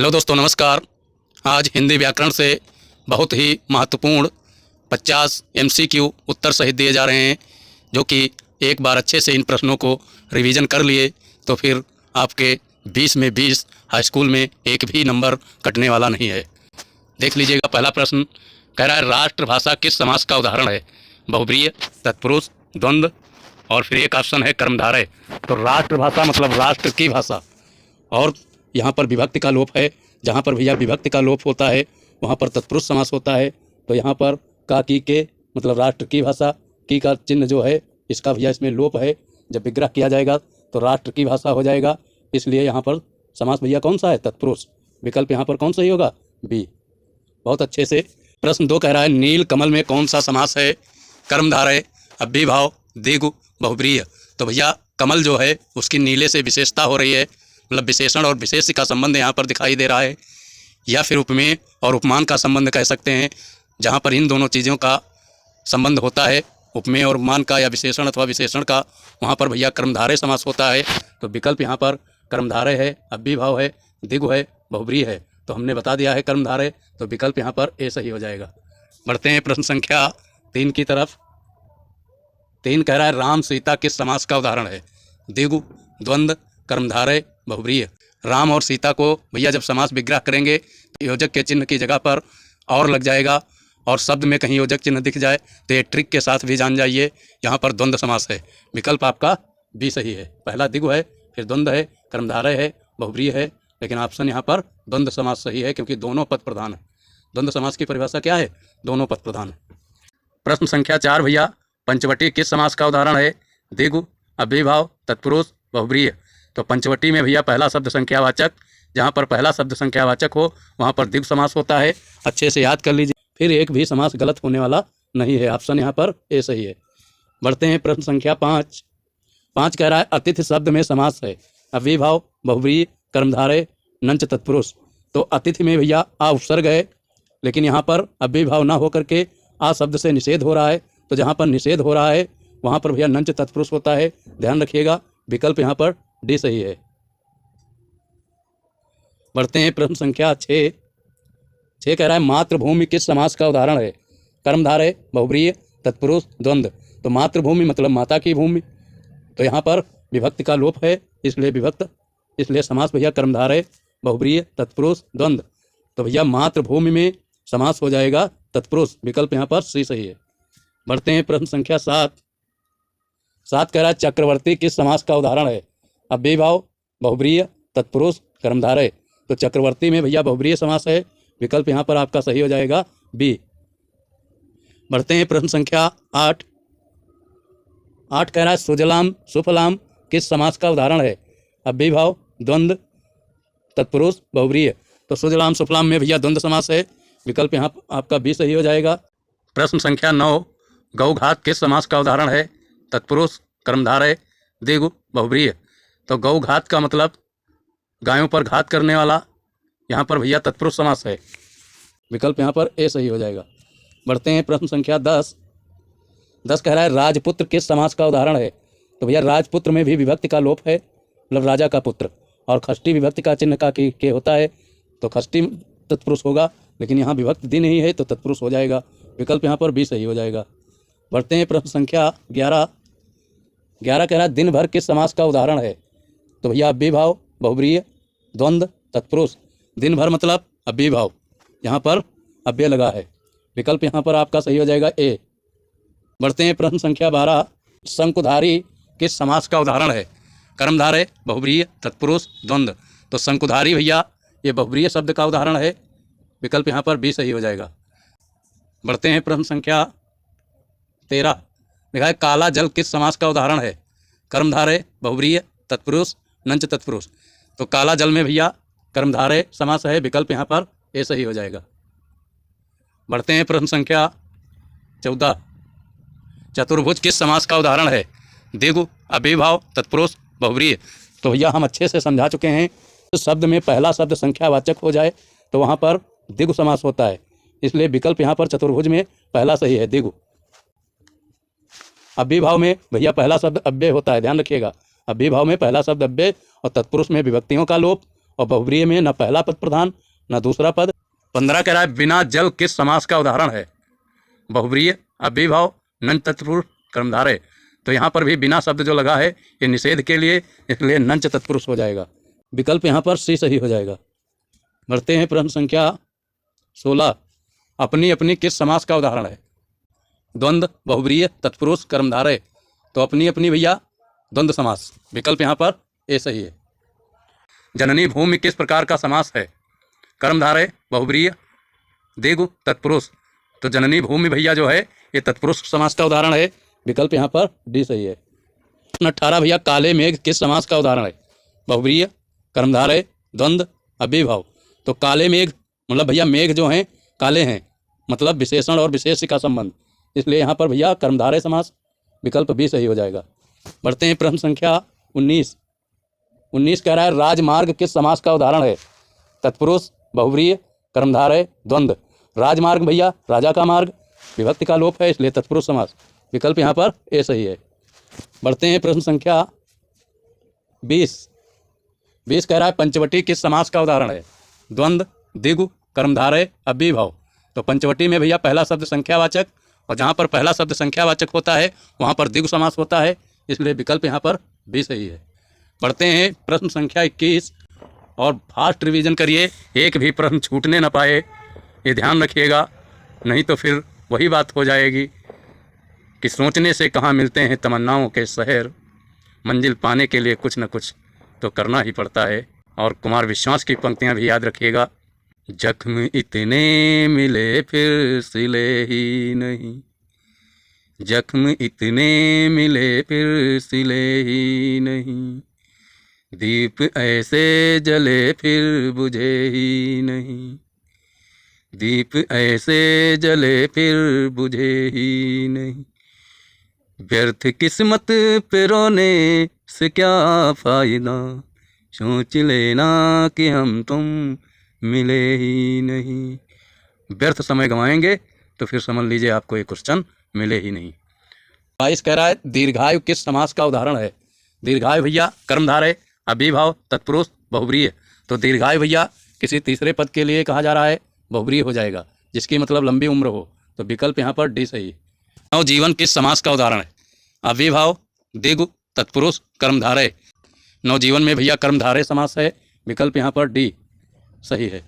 Hello दोस्तों, नमस्कार। आज हिंदी व्याकरण से बहुत ही महत्वपूर्ण 50 MCQ उत्तर सहित दिए जा रहे हैं, जो कि एक बार अच्छे से इन प्रश्नों को रिवीजन कर लिए तो फिर आपके 20 में 20 हाई स्कूल में एक भी नंबर कटने वाला नहीं है। देख लीजिएगा, पहला प्रश्न कह रहा है राष्ट्रभाषा किस समास का उदाहरण है? बहुब्रीहि, तत्पुरुष, द्वंद्व और फिर एक ऑप्शन है कर्मधारय। तो राष्ट्रभाषा मतलब राष्ट्र की भाषा, और यहाँ पर विभक्ति का लोप है। जहाँ पर भैया विभक्ति का लोप होता है वहाँ पर तत्पुरुष समास होता है। तो यहाँ पर का की के मतलब राष्ट्र की भाषा, की का चिन्ह जो है इसका भैया इसमें लोप है। जब विग्रह किया जाएगा तो राष्ट्र की भाषा हो जाएगा, इसलिए यहाँ पर समास भैया कौन सा है? तत्पुरुष। विकल्प यहाँ पर कौन सही होगा? बी। बहुत अच्छे से। प्रश्न 2 कह रहा है नील कमल में कौन सा समास है? कर्मधारय, अव्ययीभाव, द्विगु, बहुब्रीहि। तो भैया कमल जो है उसकी नीले से विशेषता हो रही है, मतलब विशेषण और विशेष्य का संबंध यहाँ पर दिखाई दे रहा है, या फिर उपमेय और उपमान का संबंध कह सकते हैं। जहाँ पर इन दोनों चीज़ों का संबंध होता है, उपमेय और उपमान का या विशेषण अथवा विशेषण का, वहाँ पर भैया कर्मधारय समास होता है। तो विकल्प यहाँ पर कर्मधारय है, अव्ययीभाव है, द्विगु है, बहुब्रीहि है। तो हमने बता दिया है कर्मधारय, तो विकल्प यहाँ पर ए सही हो जाएगा। बढ़ते हैं प्रश्न संख्या 3 की तरफ। 3 कह रहा है राम सीता किस समास का उदाहरण है? द्विगु, द्वंद्व, कर्मधारय, बहुब्रीहि। राम और सीता को भैया जब समास विग्रह करेंगे तो योजक के चिन्ह की जगह पर और लग जाएगा, और शब्द में कहीं योजक चिन्ह दिख जाए तो ये ट्रिक के साथ भी जान जाइए, यहाँ पर द्वंद्व समास है। विकल्प आपका बी सही है। पहला द्विगु है, फिर द्वंद्व है, कर्मधारय है, बहुब्रीहि है, लेकिन ऑप्शन यहाँ पर द्वंद्व समास सही है, क्योंकि दोनों पद प्रधान है। द्वंद्व समास की परिभाषा क्या है? दोनों पद प्रधान है। प्रश्न संख्या 4 भैया पंचवटी किस समास का उदाहरण है? द्विगु, अव्ययीभाव, तत्पुरुष, बहुब्रीहि। तो पंचवटी में भैया पहला शब्द संख्यावाचक, जहाँ पर पहला शब्द संख्यावाचक हो वहाँ पर द्विगु समास होता है। अच्छे से याद कर लीजिए, फिर एक भी समास गलत होने वाला नहीं है। ऑप्शन यहाँ पर ए सही है। बढ़ते हैं प्रश्न संख्या 5। 5 कह रहा है अतिथि शब्द में समास है अव्ययीभाव, बहुब्रीहि, कर्मधारय, नंच, तत्पुरुष। तो अतिथि में भैया आ उपसर्ग है, लेकिन यहाँ पर अव्ययीभाव ना होकर के आ शब्द से निषेध हो रहा है। तो जहाँ पर निषेध हो रहा है वहाँ पर भैया नंच तत्पुरुष होता है, ध्यान रखिएगा। विकल्प यहाँ पर डी सही है। बढ़ते हैं प्रश्न संख्या 6। 6 कह रहा है मातृभूमि किस समास का उदाहरण है? कर्मधारय, बहुब्रीहि, तत्पुरुष, द्वंद्व। तो मातृभूमि मतलब माता की भूमि, तो यहाँ पर विभक्ति का लोप है, इसलिए समास भैया कर्मधारय, बहुब्रीहि, तत्पुरुष, द्वंद्व। तो भैया मातृभूमि में समास हो जाएगा तत्पुरुष। विकल्प यहाँ पर सी सही है। बढ़ते हैं प्रश्न संख्या 7। 7 कह रहा है चक्रवर्ती किस समास का उदाहरण है? अव्ययीभाव, बहुब्रीहि, तत्पुरुष, कर्मधारय। तो चक्रवर्ती में भैया बहुब्रीहि समास है। विकल्प यहाँ पर आपका सही हो जाएगा बी। बढ़ते हैं प्रश्न संख्या 8। 8 कह रहा है सुजलाम सुफलाम किस समास का उदाहरण है? अव्ययीभाव, द्वंद्व, तत्पुरुष, बहुब्रीहि। तो सुजलाम सुफलाम में भैया द्वंद्व समास है। विकल्प यहाँ आपका बी सही हो जाएगा। प्रश्न संख्या 9। गौघात किस समास का उदाहरण है? तत्पुरुष, कर्मधारय, द्विगु, बहुब्रीहि। तो गौघात का मतलब गायों पर घात करने वाला, यहाँ पर भैया तत्पुरुष समास है। विकल्प यहाँ पर ए सही हो जाएगा। बढ़ते हैं प्रश्न संख्या 10। 10 कह रहा है राजपुत्र किस समास का उदाहरण है? तो भैया राजपुत्र में भी विभक्ति का लोप है, मतलब राजा का पुत्र, और खष्टी विभक्ति का चिन्ह का के होता है, तो खष्टी तत्पुरुष होगा, लेकिन यहाँ विभक्ति दी नहीं है तो तत्पुरुष हो जाएगा। विकल्प यहाँ पर बी सही हो जाएगा। बढ़ते हैं प्रश्न संख्या 11। 11 कह रहा है दिन भर किस समास का उदाहरण है? तो भैया अव्ययीभाव, बहुब्रीहि, द्वंद्व, तत्पुरुष। दिन भर मतलब अव्ययीभाव, यहाँ पर अव्यय लगा है। विकल्प यहाँ पर आपका सही हो जाएगा ए। बढ़ते हैं प्रश्न संख्या 12। शंकुधारी किस समास का उदाहरण है? कर्मधारय, बहुब्रीहि, तत्पुरुष, द्वंद्व। तो शंकुधारी भैया ये बहुब्रीहि शब्द का उदाहरण है। विकल्प यहाँ पर बी सही हो जाएगा। बढ़ते हैं प्रश्न संख्या 13। लिखा है काला जल किस समास का उदाहरण है? कर्मधारय, बहुब्रीहि, तत्पुरुष, नंच, तत्पुरुष। तो काला जल में भैया कर्मधारय समास है। विकल्प यहाँ पर ए सही हो जाएगा। बढ़ते हैं प्रश्न संख्या 14। चतुर्भुज किस समास का उदाहरण है? द्विगु, अव्ययीभाव, तत्पुरुष, बहुब्रीहि। तो भैया हम अच्छे से समझा चुके हैं, शब्द में पहला शब्द संख्यावाचक हो जाए तो वहाँ पर द्विगु समास होता है, इसलिए विकल्प यहाँ पर चतुर्भुज में पहला सही है, द्विगु। अव्ययीभाव में भैया पहला शब्द अव्यय होता है, ध्यान रखिएगा। अव्ययीभाव में पहला शब्द अव्यय और तत्पुरुष में विभक्तियों का लोप और बहुब्रीहि में न पहला पद प्रधान न दूसरा पद। 15 कह रहा है बिना जल किस समास का उदाहरण है? बहुब्रीहि, अव्ययीभाव, नंच तत्पुरुष, कर्मधारय। तो यहाँ पर भी बिना शब्द जो लगा है ये निषेध के लिए, इसलिए नंच तत्पुरुष हो जाएगा। विकल्प यहाँ पर सी सही हो जाएगा। बढ़ते हैं प्रश्न संख्या 16। अपनी अपनी किस समास का उदाहरण है? द्वंद्व, बहुब्रीहि, तत्पुरुष, कर्मधारय। तो अपनी अपनी भैया द्वंद्व समास। विकल्प यहाँ पर ए सही है। जननी भूमि किस प्रकार का समास है? कर्मधारय, बहुब्रीहि, द्विगु, तत्पुरुष। तो जननी भूमि भैया जो है ये तत्पुरुष समास का उदाहरण है। विकल्प यहाँ पर डी सही है। 18 भैया काले मेघ किस समास का उदाहरण है? बहुब्रीहि, कर्मधारय, द्वंद्व, अव्ययीभाव। तो काले मेघ मतलब भैया मेघ जो हैं काले हैं, मतलब विशेषण और विशेष्य का संबंध, इसलिए यहाँ पर भैया कर्मधारय समास। विकल्प बी सही हो जाएगा। बढ़ते हैं प्रश्न संख्या 19। 19 कह रहा है राजमार्ग किस समास का उदाहरण है? तत्पुरुष, बहुब्रीहि, कर्मधारय, द्वंद्व। राजमार्ग भैया राजा का मार्ग, विभक्ति का लोप है, इसलिए तत्पुरुष समास। विकल्प यहाँ पर ए सही है। बढ़ते हैं प्रश्न संख्या 20। 20 कह रहा है पंचवटी किस समास का उदाहरण है? द्वंद्व, द्विगु, कर्मधारय, अव्ययीभाव। तो पंचवटी में भैया पहला शब्द संख्यावाचक, और जहाँ पर पहला शब्द संख्यावाचक होता है वहाँ पर द्विगु समास होता है, इसलिए विकल्प यहाँ पर बी सही है। बढ़ते हैं प्रश्न संख्या 21 और फास्ट रिवीजन करिए, एक भी प्रश्न छूटने न पाए, ये ध्यान रखिएगा, नहीं तो फिर वही बात हो जाएगी कि सोचने से कहाँ मिलते हैं तमन्नाओं के शहर, मंजिल पाने के लिए कुछ न कुछ तो करना ही पड़ता है। और कुमार विश्वास की पंक्तियाँ भी याद रखिएगा। जख्म इतने मिले फिर सिले ही नहीं, जख्म इतने मिले फिर सिले ही नहीं, दीप ऐसे जले फिर बुझे ही नहीं, दीप ऐसे जले फिर बुझे ही नहीं, व्यर्थ किस्मत पे रोने से क्या फायदा, सोच लेना कि हम तुम मिले ही नहीं। व्यर्थ समय गंवाएंगे तो फिर समझ लीजिए आपको ये क्वेश्चन मिले ही नहीं। 22 कह रहा है दीर्घायु किस समास का उदाहरण है? दीर्घायु भैया कर्मधारय, अव्ययीभाव, तत्पुरुष, बहुब्रीहि। तो दीर्घायु भैया किसी तीसरे पद के लिए कहा जा रहा है, बहुब्रीहि हो जाएगा, जिसकी मतलब लंबी उम्र हो। तो विकल्प यहाँ पर डी सही। नवजीवन किस समास का उदाहरण है? अव्ययीभाव, द्विगु, तत्पुरुष, कर्मधारय। नवजीवन में भैया कर्मधारय समास है। विकल्प यहाँ पर डी सही है।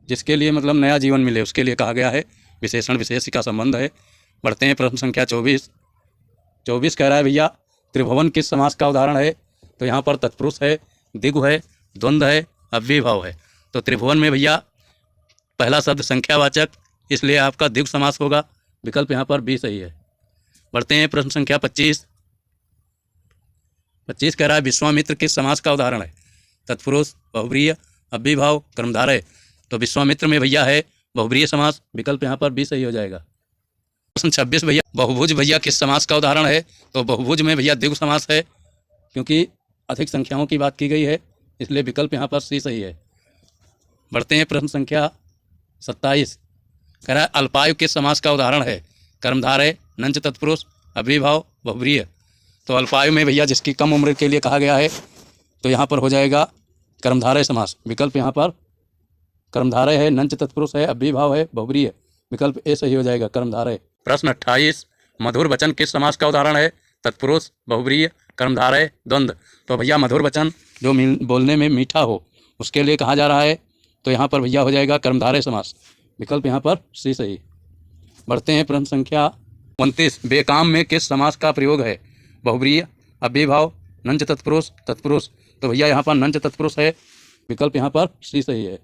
जिसके लिए मतलब नया जीवन मिले उसके लिए कहा गया है, विशेषण विशेष्य का संबंध है। बढ़ते हैं प्रश्न संख्या 24। 24 कह रहा है भैया त्रिभुवन किस समास का उदाहरण है? तो यहाँ पर तत्पुरुष है, द्विगु है, द्वंद्व है, अव्ययीभाव है। तो त्रिभुवन में भैया पहला शब्द संख्यावाचक, इसलिए आपका द्विगु समास होगा। विकल्प यहाँ पर बी सही है। बढ़ते हैं प्रश्न संख्या 25। 25 कह रहा है विश्वामित्र किस समास का उदाहरण है? तत्पुरुष, बहुब्रीहि, अव्ययीभाव, कर्मधारय। तो विश्वामित्र में भैया है बहुब्रीहि समास। विकल्प यहाँ पर बी सही हो जाएगा। प्रश्न 26 भैया बहुभुज भैया किस समास का उदाहरण है? तो बहुभुज में भैया द्विगु समास है, क्योंकि अधिक संख्याओं की बात की गई है, इसलिए विकल्प यहाँ पर सी सही है। बढ़ते हैं प्रश्न संख्या 27। कह रहा है अल्पायु किस समास का उदाहरण है? कर्मधारय, नंच तत्पुरुष, अव्ययीभाव, बहुब्रीहि। तो अल्पायु में भैया जिसकी कम उम्र के लिए कहा गया है, तो यहाँ पर हो जाएगा कर्मधारय समास। विकल्प यहाँ पर कर्मधारय है, नंच तत्पुरुष है, अव्ययीभाव है, बहुब्रीहि है। विकल्प ए सही हो जाएगा, कर्मधारय। प्रश्न 28 मधुर वचन किस समास का उदाहरण है? तत्पुरुष, बहुब्रीहि, कर्मधारय, द्वंद्व। तो भैया मधुर वचन जो बोलने में मीठा हो उसके लिए कहा जा रहा है, तो यहाँ पर भैया हो जाएगा कर्मधारय समास। विकल्प यहाँ पर सी सही। बढ़ते हैं प्रश्न संख्या 29। बेकाम में किस समास का प्रयोग है? बहुब्रीहि, अव्ययीभाव, नंच तत्पुरुष, तत्पुरुष। तो भैया यहाँ पर नंच तत्पुरुष है। विकल्प यहाँ पर सी सही है।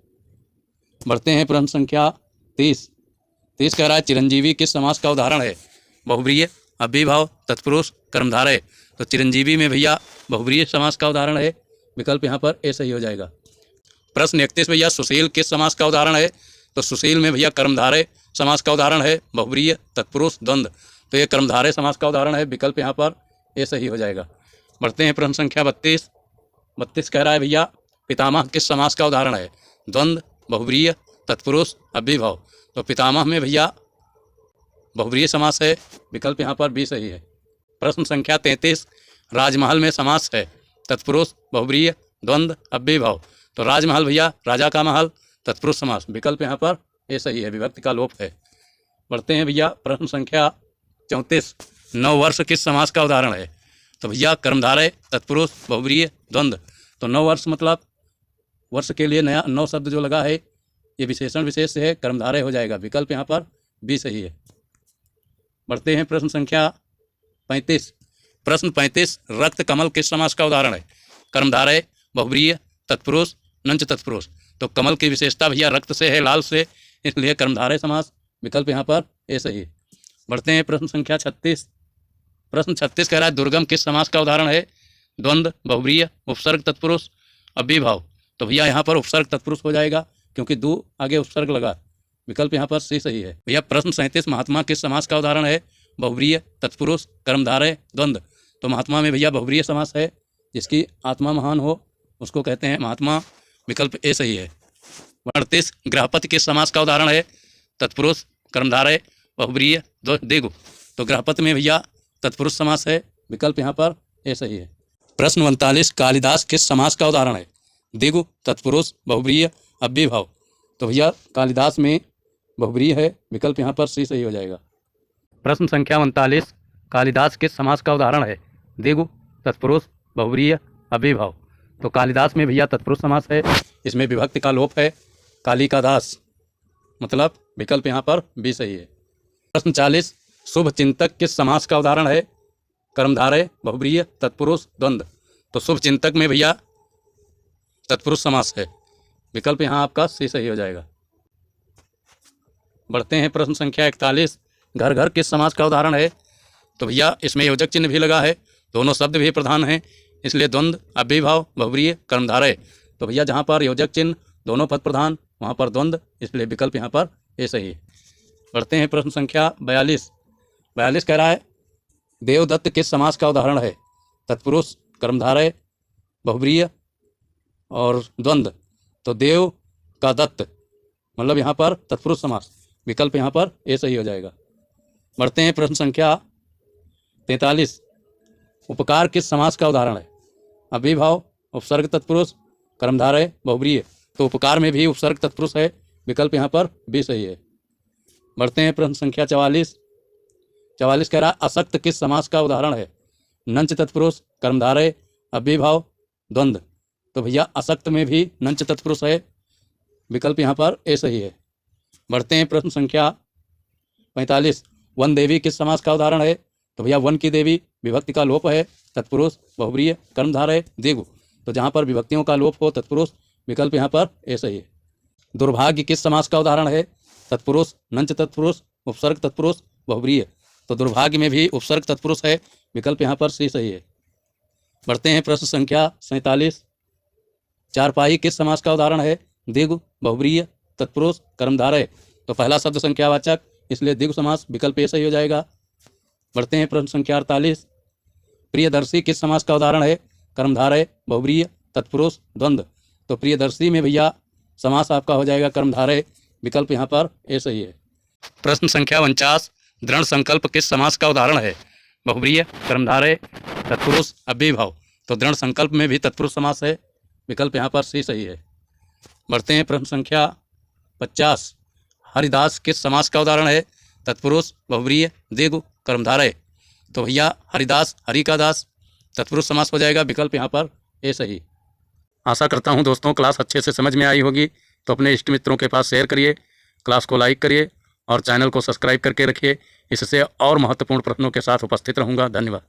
बढ़ते हैं प्रश्न संख्या 30। 30 कह रहा है चिरंजीवी किस समास का उदाहरण है? बहुब्रीहि, अव्ययीभाव, तत्पुरुष, कर्मधारय। तो चिरंजीवी में भैया बहुब्रीहि समास का उदाहरण है। विकल्प यहाँ पर ए सही हो जाएगा। प्रश्न 31 भैया सुशील किस समास का उदाहरण है? तो सुशील में भैया कर्मधारय समास का उदाहरण है, बहुब्रीहि, तत्पुरुष, द्वंद्व। तो ये कर्मधारय समास का उदाहरण है। विकल्प यहाँ पर ए सही हो जाएगा। बढ़ते हैं प्रश्न संख्या 32। 32 कह रहा है भैया पितामह किस समास का उदाहरण है? द्वंद्व, बहुब्रीहि, तत्पुरुष, अव्ययीभाव। तो पितामह में भैया बहुब्रीहि समास है। विकल्प यहाँ पर बी सही है। प्रश्न संख्या 33 राजमहल में समास है? तत्पुरुष, बहुब्रीहि, द्वंद्व, अव्ययीभाव। तो राजमहल भैया राजा का महल, तत्पुरुष समास, विकल्प यहाँ पर ए सही है, विभक्ति का लोप है। बढ़ते हैं भैया प्रश्न संख्या 34, 9 वर्ष किस समास का उदाहरण है? तो भैया कर्मधारय, तत्पुरुष, बहुब्रीहि, द्वंद्व। तो 9 वर्ष मतलब वर्ष के लिए नया 9 शब्द जो लगा है ये विशेषण विशेष से है, कर्मधारय हो जाएगा, विकल्प यहाँ पर बी सही है। बढ़ते हैं प्रश्न संख्या 35। प्रश्न 35, रक्त कमल किस समास का उदाहरण है? कर्मधारय, बहुब्रीहि, तत्पुरुष, नंच तत्पुरुष। तो कमल की विशेषता भैया रक्त से है, लाल से, इसलिए कर्मधारय समास, विकल्प यहाँ पर ए सही है। बढ़ते हैं प्रश्न संख्या 36। प्रश्न 36 कह रहा है दुर्गम किस समास का उदाहरण है? द्वंद्व, बहुब्रीहि, उपसर्ग तत्पुरुष, अव्ययीभाव। तो भैया यहाँ पर उपसर्ग तत्पुरुष हो जाएगा क्योंकि दो आगे उपसर्ग लगा, विकल्प यहाँ पर सी सही है। भैया प्रश्न 37, महात्मा किस समास का उदाहरण है? बहुब्रीहि, तत्पुरुष, कर्मधारय, द्वंद्व। तो महात्मा में भैया बहुब्रीहि समास है, जिसकी आत्मा महान हो उसको कहते हैं महात्मा, विकल्प ए सही है। 38, गृहपति किस समास का उदाहरण है? तत्पुरुष, कर्मधारय, बहुब्रीहि, द्विगु। तो गृहपति में भैया तत्पुरुष समास है, विकल्प यहाँ पर ए सही है। प्रश्न 39, कालिदास किस समास का उदाहरण है? द्विगु, तत्पुरुष, बहुब्रीहि, अव्ययीभाव। तो भैया कालिदास में बहुब्रीहि है, विकल्प यहाँ पर सी सही हो जाएगा। प्रश्न संख्या 39, कालिदास किस समास का उदाहरण है? द्विगु, तत्पुरुष, बहुब्रीहि, अव्ययीभाव। तो कालिदास में भैया तत्पुरुष समास है, इसमें विभक्ति का लोप है, काली का दास, मतलब विकल्प यहाँ पर बी सही है। प्रश्न 40, शुभ चिंतक किस समास का उदाहरण है? कर्मधारय, बहुब्रीहि, तत्पुरुष, द्वंद्व। तो शुभ चिंतक में भैया तत्पुरुष समास है, विकल्प यहाँ आपका सी सही हो जाएगा। बढ़ते हैं प्रश्न संख्या 41, घर घर किस समास का उदाहरण है? तो भैया इसमें योजक चिन्ह भी लगा है, दोनों शब्द भी प्रधान हैं, इसलिए द्वंद्व, अव्ययीभाव, बहुब्रीहि, कर्मधारय। तो भैया जहाँ पर योजक चिन्ह दोनों पद प्रधान वहाँ पर द्वंद्व, इसलिए विकल्प यहाँ पर ए सही है। बढ़ते हैं प्रश्न संख्या 42। 42 कह रहा है देवदत्त किस समास का उदाहरण है? तत्पुरुष, कर्मधारय, बहुब्रीहि और द्वंद्व। तो देव का दत्त मतलब यहाँ पर तत्पुरुष समास, विकल्प यहाँ पर ए सही हो जाएगा। बढ़ते हैं प्रश्न संख्या 43, उपकार किस समास का उदाहरण है? अव्ययीभाव, उपसर्ग तत्पुरुष, कर्मधारय, बहुब्रीहि। तो उपकार में भी उपसर्ग तत्पुरुष है, विकल्प यहाँ पर बी सही है। बढ़ते हैं प्रश्न संख्या 44। 44 कह रहा है असक्त किस समास का उदाहरण है? नंच तत्पुरुष, कर्मधारय, अव्ययीभाव, द्वंद्व। तो भैया असक्त में भी नंच तत्पुरुष है, विकल्प यहाँ पर ए सही है। बढ़ते हैं प्रश्न संख्या 45, वन देवी किस समास का उदाहरण है? तो भैया वन की देवी, विभक्ति का लोप है, तत्पुरुष, बहुब्रीहि, कर्मधारय, द्विगु। तो जहाँ पर विभक्तियों का लोप हो तत्पुरुष, विकल्प यहाँ पर ए सही है। दुर्भाग्य किस समास का उदाहरण है? तत्पुरुष, नंच तत्पुरुष, उपसर्ग तत्पुरुष, बहुब्रीहि। तो दुर्भाग्य में भी उपसर्ग तत्पुरुष है, विकल्प यहाँ पर सी सही है। बढ़ते हैं प्रश्न संख्या 47, चारपाई किस समास का उदाहरण है? द्विगु, बहुब्रीहि, तत्पुरुष, कर्मधारय। तो पहला शब्द संख्यावाचक, इसलिए द्विगु समास, विकल्प ए सही हो जाएगा। बढ़ते हैं प्रश्न संख्या 48, प्रियदर्शी किस समास का उदाहरण है? कर्मधारय, बहुब्रीहि, तत्पुरुष, द्वंद्व। तो प्रियदर्शी में भैया समास आपका हो जाएगा कर्मधारय, विकल्प यहाँ पर ए सही है। प्रश्न संख्या 49, दृढ़ संकल्प किस समास का उदाहरण है? बहुब्रीहि, कर्मधारय, तत्पुरुष, अव्ययीभाव। तो दृढ़ संकल्प में भी तत्पुरुष समास है, विकल्प यहाँ पर सी सही है। बढ़ते हैं प्रश्न संख्या 50, हरिदास किस समास का उदाहरण है? तत्पुरुष, बहुब्रीहि, द्विगु, कर्मधारय। तो भैया हरिदास, हरि का दास, तत्पुरुष समास हो जाएगा, विकल्प यहाँ पर ए सही। आशा करता हूँ दोस्तों क्लास अच्छे से समझ में आई होगी, तो अपने इष्ट मित्रों के पास शेयर करिए, क्लास को लाइक करिए और चैनल को सब्सक्राइब करके रखिए। इससे और महत्वपूर्ण प्रश्नों के साथ उपस्थित रहूँगा। धन्यवाद।